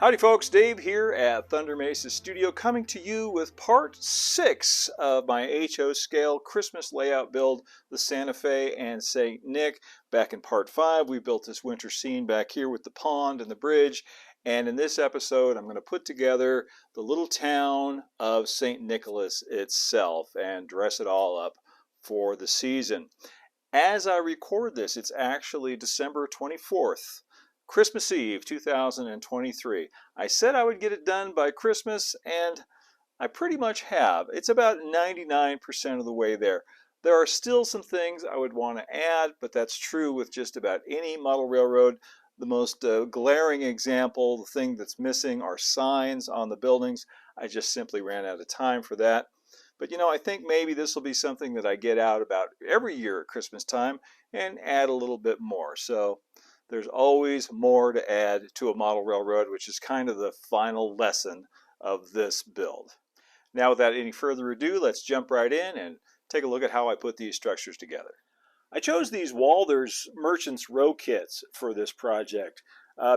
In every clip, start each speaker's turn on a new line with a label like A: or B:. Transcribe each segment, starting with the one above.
A: Howdy folks, Dave here at Thunder Mesa Studio, coming to you with part 6 of my HO scale Christmas layout build, the Santa Fe and St. Nick. Back in part 5 we built this winter scene back here with the pond and the bridge, and in this episode I'm going to put together the little town of St. Nicholas itself and dress it all up for the season. As I record this, it's actually December 24th. Christmas Eve 2023. I said I would get it done by Christmas, and I pretty much have. It's about 99% of the way there. There are still some things I would want to add, but that's true with just about any model railroad. The most glaring example, the thing that's missing, are signs on the buildings. I just simply ran out of time for that. But I think maybe this will be something that I get out about every year at Christmas time and add a little bit more. So there's always more to add to a model railroad, which is kind of the final lesson of this build. Now, without any further ado, let's jump right in and take a look at how I put these structures together. I chose these Walthers Merchants Row kits for this project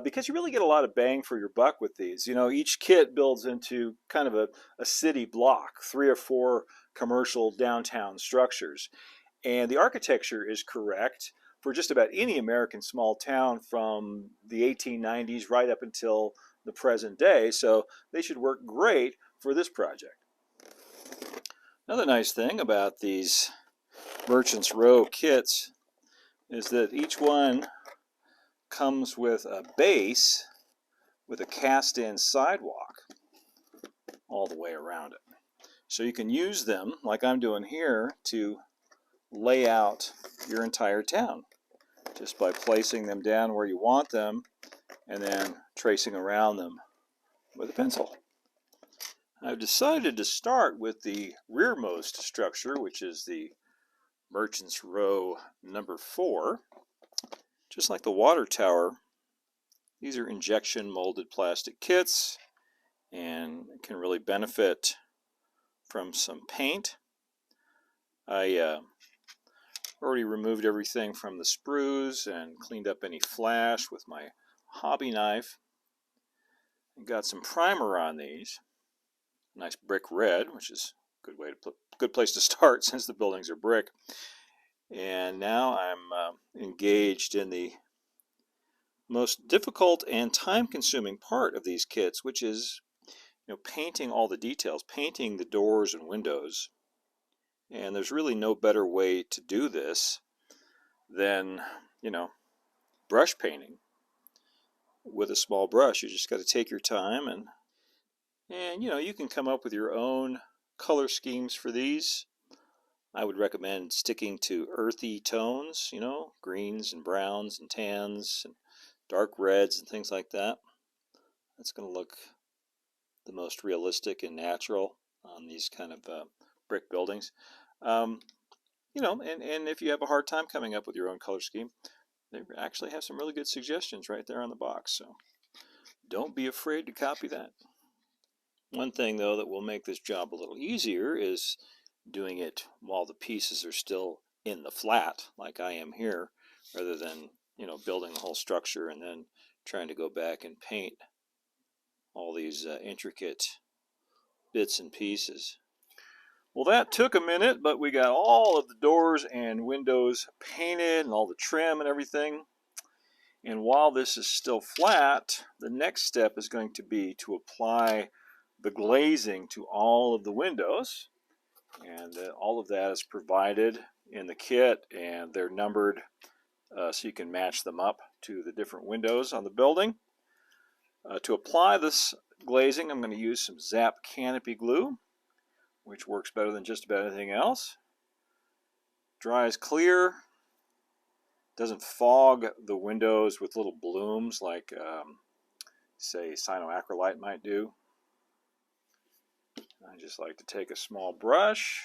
A: because you really get a lot of bang for your buck with these. Each kit builds into kind of a city block, 3 or 4 commercial downtown structures. And the architecture is correct for just about any American small town from the 1890s right up until the present day, so they should work great for this project. Another nice thing about these Merchants Row kits is that each one comes with a base with a cast-in sidewalk all the way around it. So you can use them, like I'm doing here, to lay out your entire town just by placing them down where you want them and then tracing around them with a pencil. I've decided to start with the rearmost structure, which is the Merchants Row number 4. Just like the water tower, these are injection molded plastic kits and can really benefit from some paint. I already removed everything from the sprues and cleaned up any flash with my hobby knife. And got some primer on these. Nice brick red, which is a good place to start since the buildings are brick. And now I'm engaged in the most difficult and time-consuming part of these kits, which is painting all the details, painting the doors and windows. And there's really no better way to do this than, brush painting with a small brush. You just got to take your time and you can come up with your own color schemes for these. I would recommend sticking to earthy tones, greens and browns and tans and dark reds and things like that. That's going to look the most realistic and natural on these kind of brick buildings. And if you have a hard time coming up with your own color scheme, they actually have some really good suggestions right there on the box. So don't be afraid to copy that. One thing, though, that will make this job a little easier is doing it while the pieces are still in the flat, like I am here, rather than, building the whole structure and then trying to go back and paint all these intricate bits and pieces. Well, that took a minute, but we got all of the doors and windows painted and all the trim and everything. And while this is still flat, the next step is going to be to apply the glazing to all of the windows. And all of that is provided in the kit, and they're numbered so you can match them up to the different windows on the building. To apply this glazing, I'm going to use some Zap Canopy glue, which works better than just about anything else. Dries clear, doesn't fog the windows with little blooms like, say, cyanoacrylite might do. I just like to take a small brush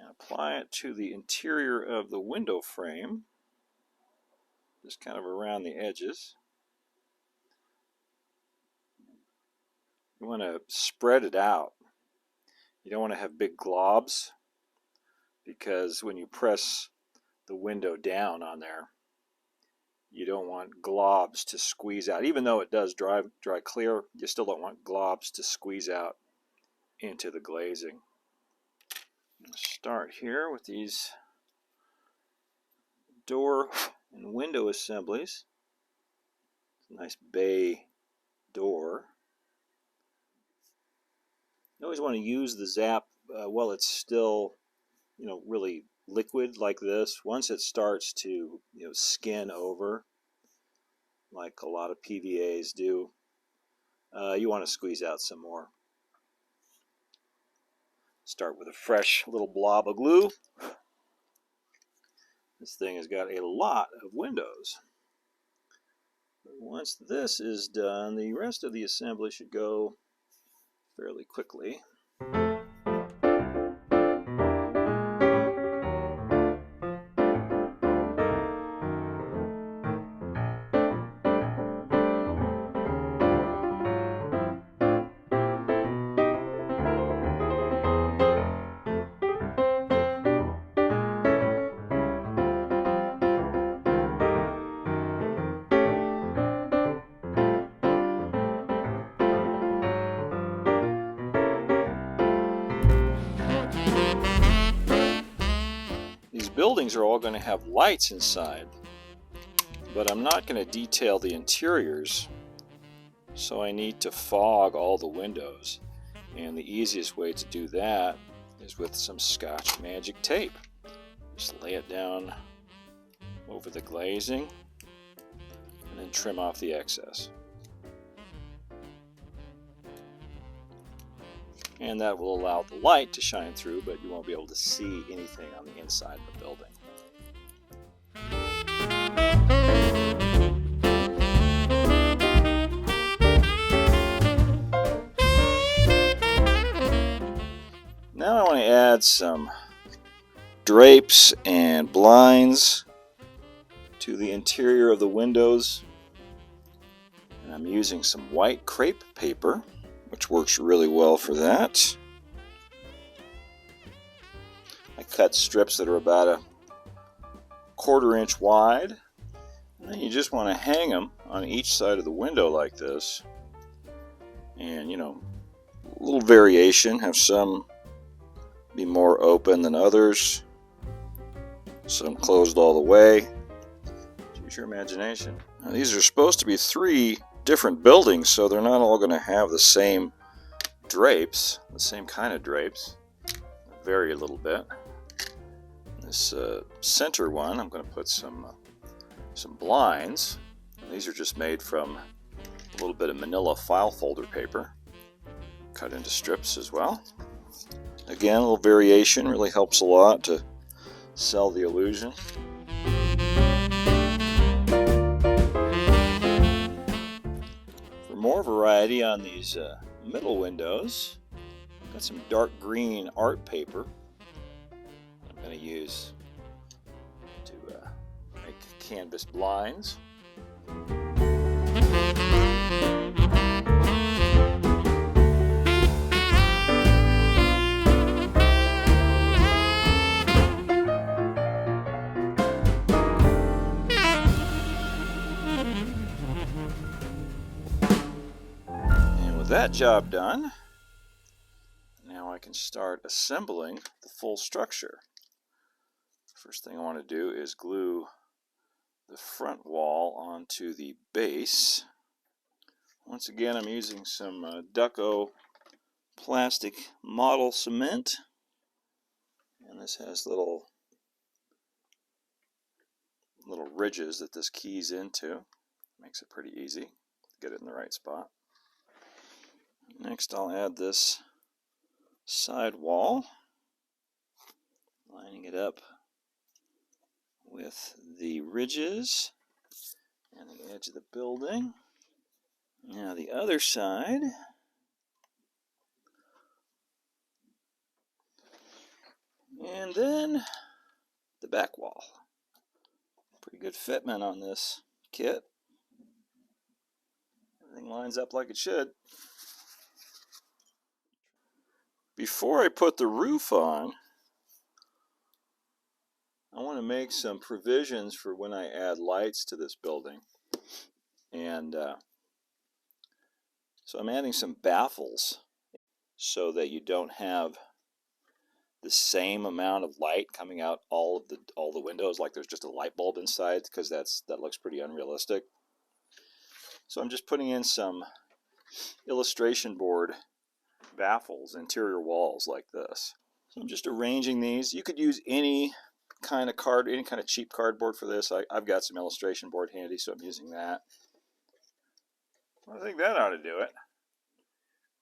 A: and apply it to the interior of the window frame, just kind of around the edges. You want to spread it out. You don't want to have big globs, because when you press the window down on there, You don't want globs to squeeze out. Even though it does dry clear, you still don't want globs to squeeze out into the glazing. I'll start here with these door and window assemblies. Nice bay door. You always want to use the Zap while it's still, really liquid like this. Once it starts to, skin over, like a lot of PVAs do, you want to squeeze out some more. Start with a fresh little blob of glue. This thing has got a lot of windows. Once this is done, the rest of the assembly should go fairly quickly. Buildings are all going to have lights inside, but I'm not going to detail the interiors, so I need to fog all the windows, and the easiest way to do that is with some Scotch Magic tape. Just lay it down over the glazing and then trim off the excess. And that will allow the light to shine through, but you won't be able to see anything on the inside of the building. Now I want to add some drapes and blinds to the interior of the windows. And I'm using some white crepe paper, which works really well for that. I cut strips that are about a 1/4 inch wide. And then you just want to hang them on each side of the window like this. And, a little variation. Have some be more open than others. Some closed all the way. Use your imagination. Now, these are supposed to be 3 different buildings, so they're not all going to have the same drapes, the same kind of drapes. Vary a little bit. This center one, I'm going to put some blinds. These are just made from a little bit of manila file folder paper, cut into strips as well. Again, a little variation really helps a lot to sell the illusion. More variety on these middle windows. Got some dark green art paper I'm going to use to make canvas blinds. That job done, now I can start assembling the full structure. First thing I want to do is glue the front wall onto the base. Once again, I'm using some Ducko plastic model cement, and this has little ridges that this keys into. Makes it pretty easy to get it in the right spot. Next, I'll add this side wall, lining it up with the ridges and the edge of the building. Now the other side. And then the back wall. Pretty good fitment on this kit. Everything lines up like it should. Before I put the roof on, I want to make some provisions for when I add lights to this building. And so I'm adding some baffles so that you don't have the same amount of light coming out all the windows, like there's just a light bulb inside, because that looks pretty unrealistic. So I'm just putting in some illustration board baffles, interior walls like this. So I'm just arranging these. You could use any kind of cheap cardboard for this. I've got some illustration board handy, so I'm using that. I think that ought to do it.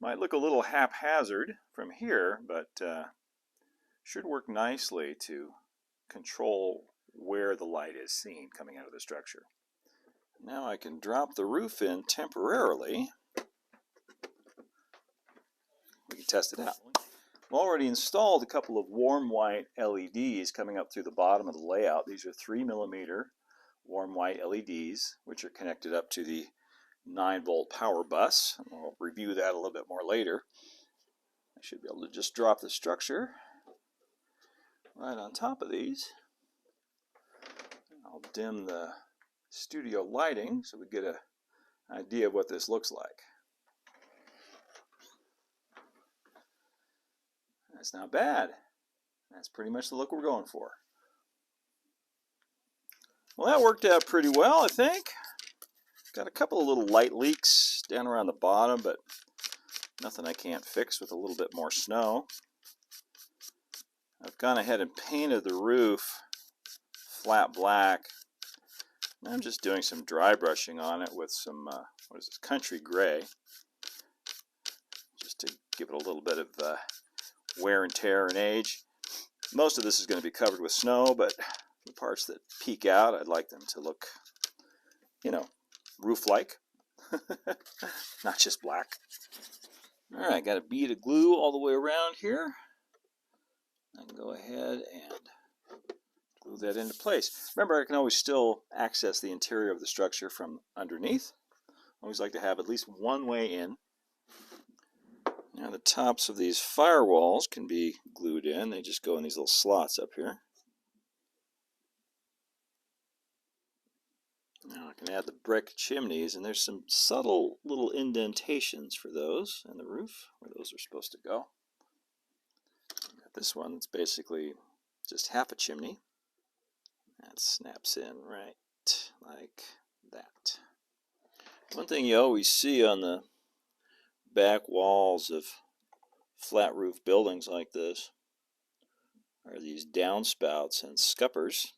A: Might look a little haphazard from here, but should work nicely to control where the light is seen coming out of the structure. Now I can drop the roof in temporarily. We can test it out. I've already installed a couple of warm white LEDs coming up through the bottom of the layout. These are 3mm warm white LEDs, which are connected up to the 9-volt power bus. I'll review that a little bit more later. I should be able to just drop the structure right on top of these. I'll dim the studio lighting so we get an idea of what this looks like. That's not bad. That's pretty much the look we're going for. Well, that worked out pretty well, I think. Got a couple of little light leaks down around the bottom, but nothing I can't fix with a little bit more snow. I've gone ahead and painted the roof flat black. I'm just doing some dry brushing on it with some, what is this, country gray, just to give it a little bit of wear and tear and age. Most of this is going to be covered with snow, but the parts that peek out, I'd like them to look, you know, roof-like, not just black. All right, got a bead of glue all the way around here. I can go ahead and glue that into place. Remember, I can always still access the interior of the structure from underneath. I always like to have at least one way in. Now the tops of these firewalls can be glued in. They just go in these little slots up here. Now I can add the brick chimneys, and there's some subtle little indentations for those in the roof, where those are supposed to go. Got this one that's basically just half a chimney. That snaps in right like that. One thing you always see on the back walls of flat roof buildings like this are these downspouts and scuppers.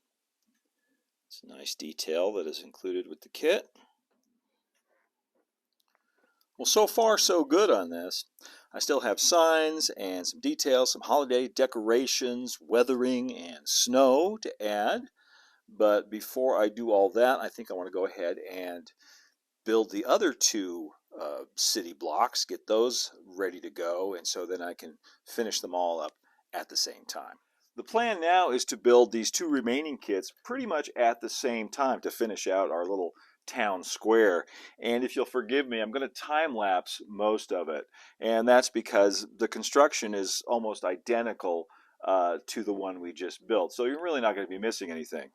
A: It's a nice detail that is included with the kit. Well, so far so good on this. I still have signs and some details, some holiday decorations, weathering, and snow to add. But before I do all that, I think I want to go ahead and build the other two city blocks, get those ready to go, and so then I can finish them all up at the same time. The plan now is to build these two remaining kits pretty much at the same time to finish out our little town square. And if you'll forgive me, I'm going to time lapse most of it, and that's because the construction is almost identical to the one we just built, so you're really not going to be missing anything.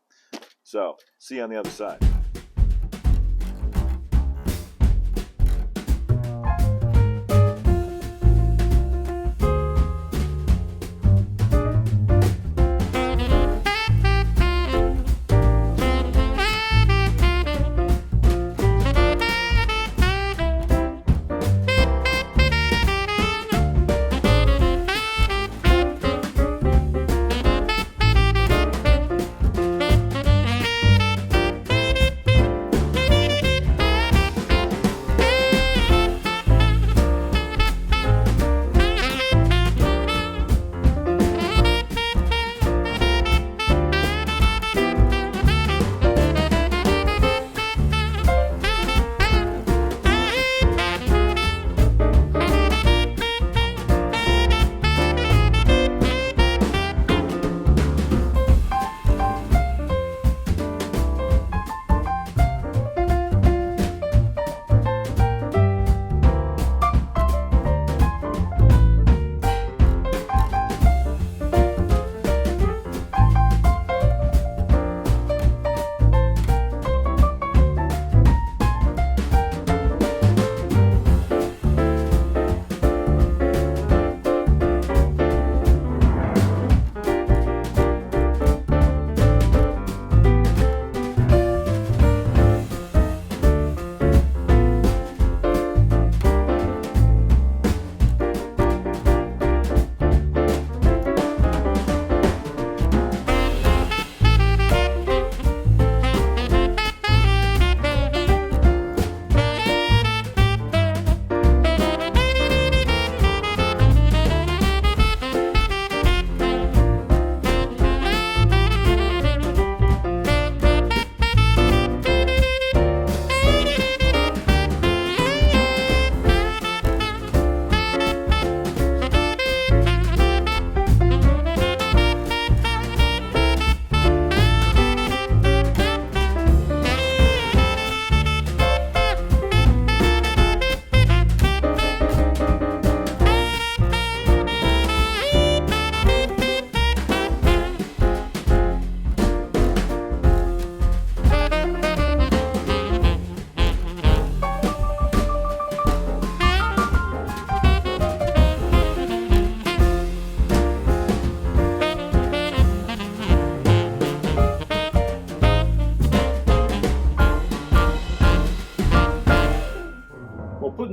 A: So see you on the other side.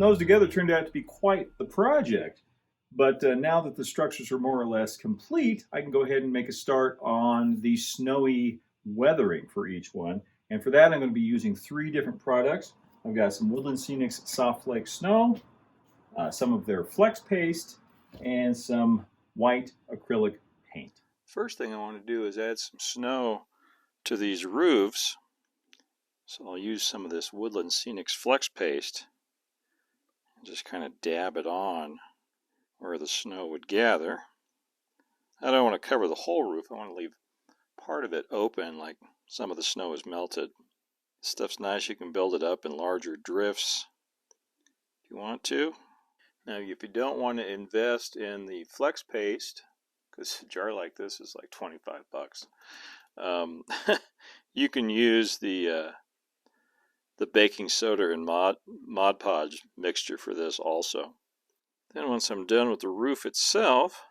A: those together turned out to be quite the project. But now that the structures are more or less complete, I can go ahead and make a start on the snowy weathering for each one. And for that, I'm going to be using 3 different products. I've got some Woodland Scenics Soft Flake Snow, some of their Flex Paste, and some white acrylic paint. First thing I want to do is add some snow to these roofs. So I'll use some of this Woodland Scenics Flex Paste and just kind of dab it on where the snow would gather. I don't want to cover the whole roof. I want to leave part of it open, like some of the snow is melted. This stuff's nice. You can build it up in larger drifts if you want to. Now, if you don't want to invest in the Flex Paste, because a jar like this is like 25 bucks, you can use the baking soda and Mod Podge mixture for this also. Then once I'm done with the roof itself,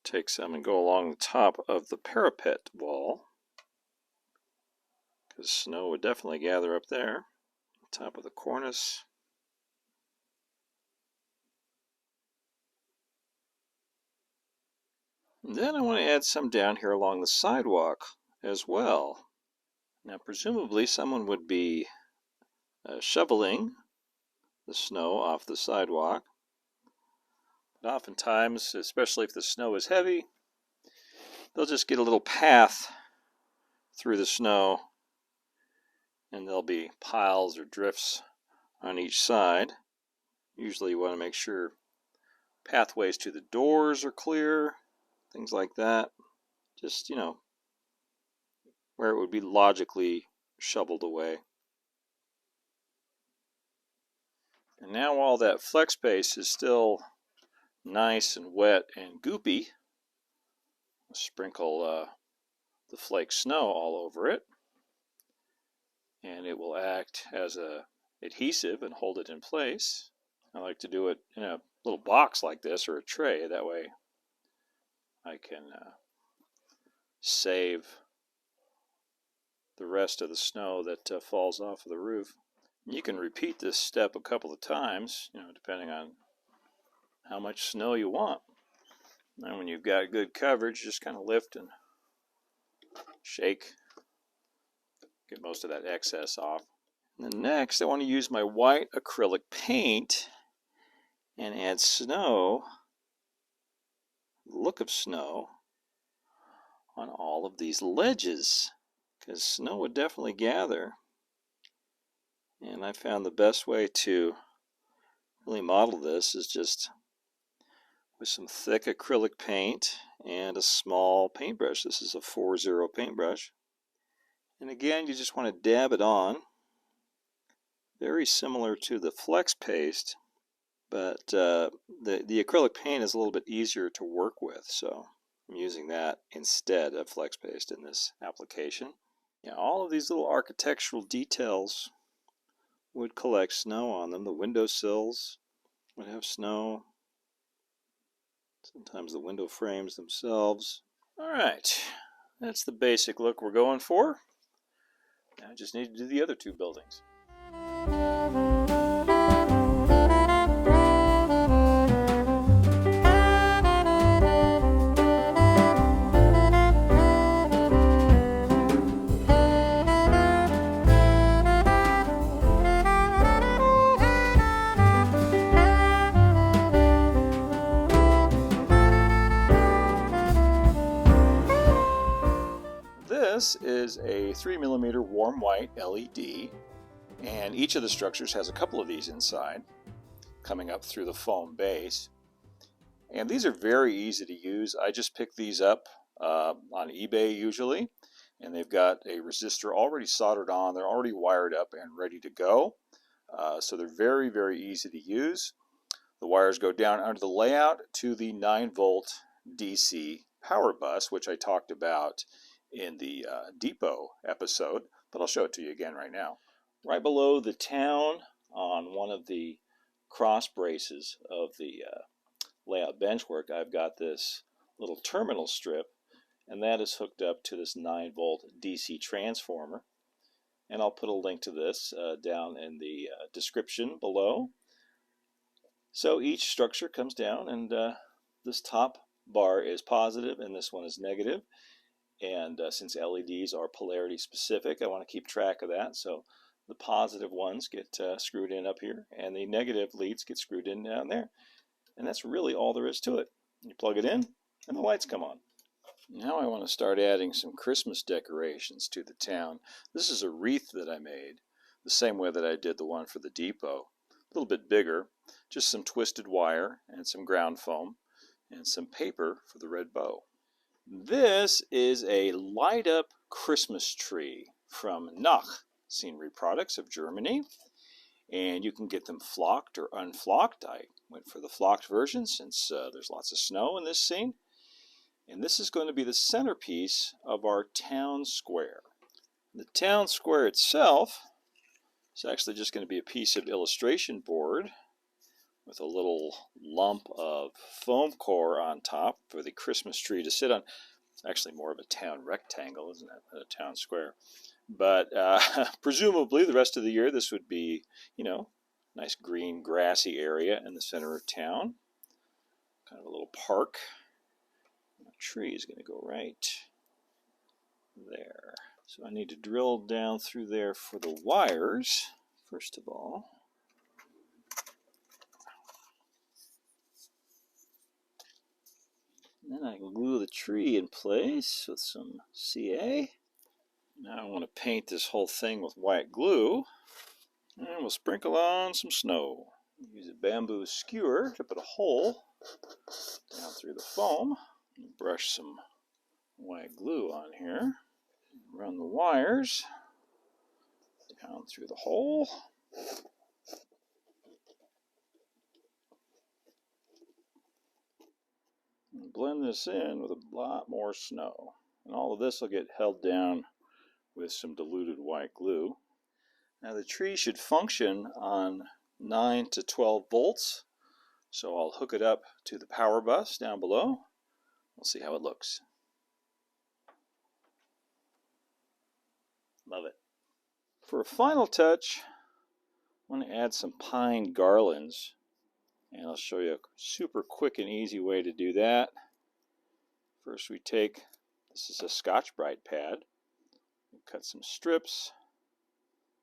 A: take some and go along the top of the parapet wall, because snow would definitely gather up there, top of the cornice. And then I want to add some down here along the sidewalk as well. Now presumably someone would be shoveling the snow off the sidewalk. But oftentimes, especially if the snow is heavy, they'll just get a little path through the snow, and there'll be piles or drifts on each side. Usually you want to make sure pathways to the doors are clear, things like that. Just, where it would be logically shoveled away. And now while that Flex Paste is still nice and wet and goopy, I'll sprinkle the flake snow all over it, and it will act as a adhesive and hold it in place. I like to do it in a little box like this or a tray, that way I can save the rest of the snow that falls off of the roof. You can repeat this step a couple of times, depending on how much snow you want. And when you've got good coverage, just kind of lift and shake, get most of that excess off. And then next, I want to use my white acrylic paint and add snow, look of snow, on all of these ledges, because snow would definitely gather. And I found the best way to really model this is just with some thick acrylic paint and a small paintbrush. This is a 4-0 paintbrush. And again, you just want to dab it on. Very similar to the Flex Paste, but the acrylic paint is a little bit easier to work with, so I'm using that instead of Flex Paste in this application. All of these little architectural details would collect snow on them. The windowsills would have snow. Sometimes the window frames themselves. Alright, that's the basic look we're going for. Now I just need to do the other 2 buildings. This is a 3mm warm white LED, and each of the structures has a couple of these inside coming up through the foam base. And these are very easy to use. I just pick these up on eBay usually, and they've got a resistor already soldered on. They're already wired up and ready to go. So they're very, very easy to use. The wires go down under the layout to the 9-volt DC power bus, which I talked about in the depot episode, but I'll show it to you again right now. Right below the town, on one of the cross braces of the layout benchwork, I've got this little terminal strip, and that is hooked up to this 9-volt DC transformer. and I'll put a link to this down in the description below. So each structure comes down, and this top bar is positive and this one is negative. And since LEDs are polarity specific, I want to keep track of that. So the positive ones get screwed in up here, and the negative leads get screwed in down there. And that's really all there is to it. You plug it in, and the lights come on. Now I want to start adding some Christmas decorations to the town. This is a wreath that I made, the same way that I did the one for the depot. A little bit bigger, just some twisted wire and some ground foam and some paper for the red bow. This is a light-up Christmas tree from Nach Scenery Products of Germany, and you can get them flocked or unflocked. I went for the flocked version since there's lots of snow in this scene. And this is going to be the centerpiece of our town square. The town square itself is actually just going to be a piece of illustration board with a little lump of foam core on top for the Christmas tree to sit on. It's actually more of a town rectangle, isn't it, than a town square. But presumably the rest of the year this would be, you know, nice green grassy area in the center of town. Kind of a little park. The tree is going to go right there. So I need to drill down through there for the wires, first of all. Then I can glue the tree in place with some CA. Now I want to paint this whole thing with white glue. And we'll sprinkle on some snow. Use a bamboo skewer to put a hole down through the foam. Brush some white glue on here. Run the wires down through the hole. And blend this in with a lot more snow. And all of this will get held down with some diluted white glue. Now the tree should function on 9 to 12 volts. So I'll hook it up to the power bus down below. We'll see how it looks. Love it. For a final touch, I want to add some pine garlands. And I'll show you a super quick and easy way to do that. First we take, this is a Scotch-Brite pad. We cut some strips.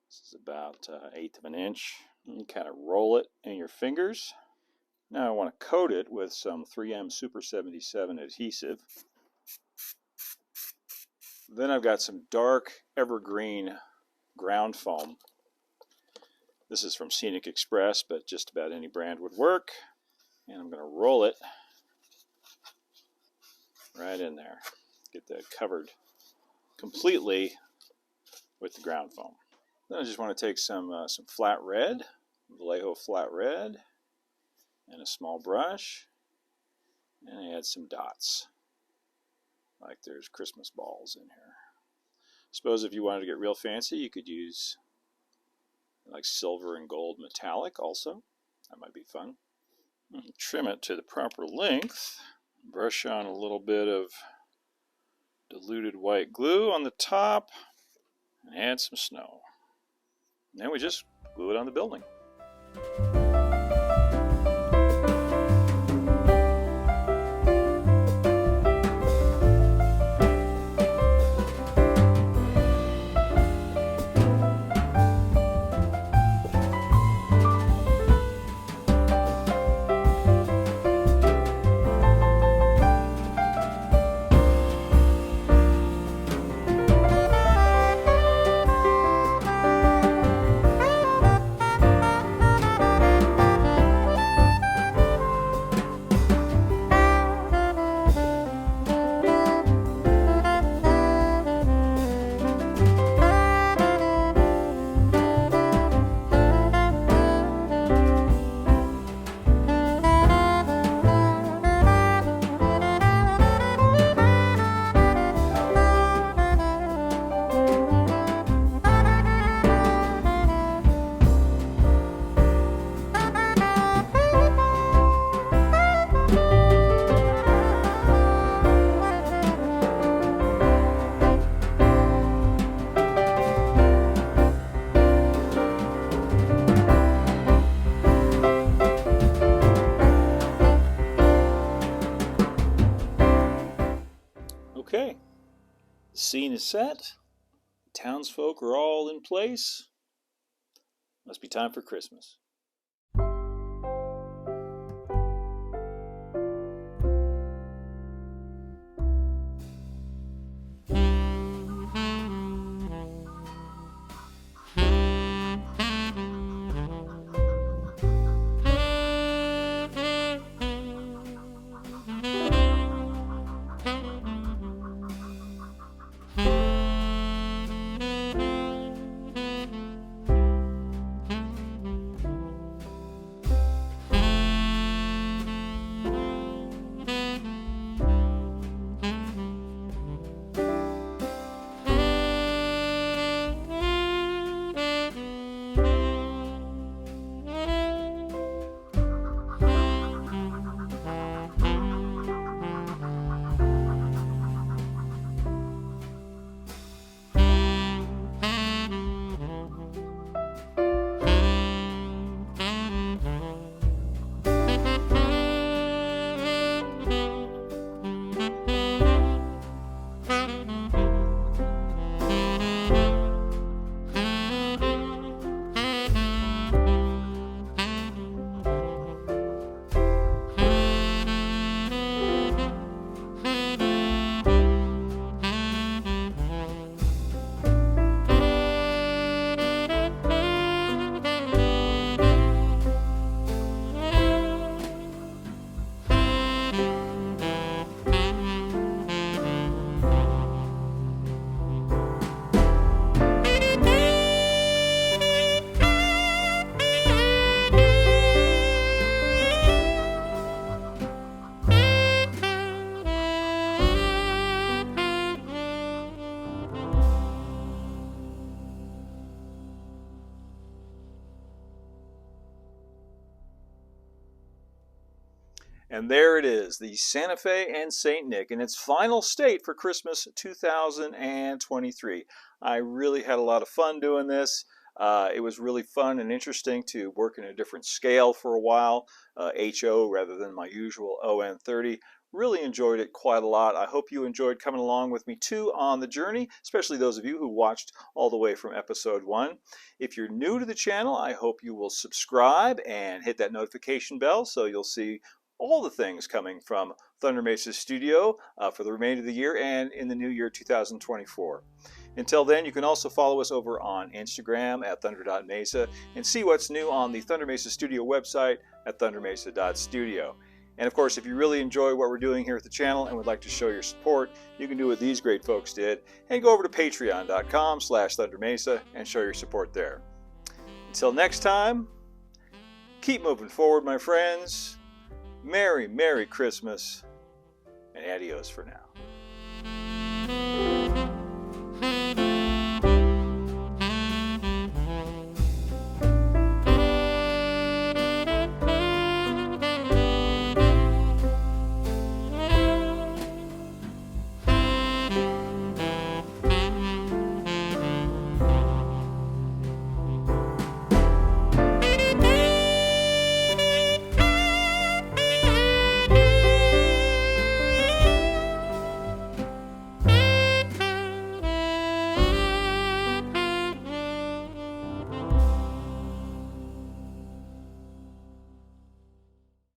A: This is about 1/8 of an inch. And you kind of roll it in your fingers. Now I want to coat it with some 3M Super 77 adhesive. Then I've got some dark evergreen ground foam. This is from Scenic Express, but just about any brand would work. And I'm going to roll it right in there. Get that covered completely with the ground foam. Then I just want to take some flat red, Vallejo flat red, and a small brush, and add some dots, like there's Christmas balls in here. Suppose if you wanted to get real fancy, you could use like silver and gold metallic also. That might be fun. And trim it to the proper length. Brush on a little bit of diluted white glue on the top, and add some snow. And then we just glue it on the building. Okay, the scene is set. The townsfolk are all in place. Must be time for Christmas. And there it is, the Santa Fe and St. Nick in its final state for Christmas 2023. I really had a lot of fun doing this. It was really fun and interesting to work in a different scale for a while, HO rather than my usual ON30. Really enjoyed it quite a lot. I hope you enjoyed coming along with me too on the journey, especially those of you who watched all the way from episode 1. If you're new to the channel, I hope you will subscribe and hit that notification bell so you'll see all the things coming from Thunder Mesa Studio for the remainder of the year and in the new year 2024. Until then, you can also follow us over on Instagram at thunder.mesa and see what's new on the Thunder Mesa Studio website at thundermesa.studio. And of course, if you really enjoy what we're doing here at the channel and would like to show your support, you can do what these great folks did and go over to patreon.com/thundermesa and show your support there. Until next time, keep moving forward, my friends. Merry, Merry Christmas, and adios for now.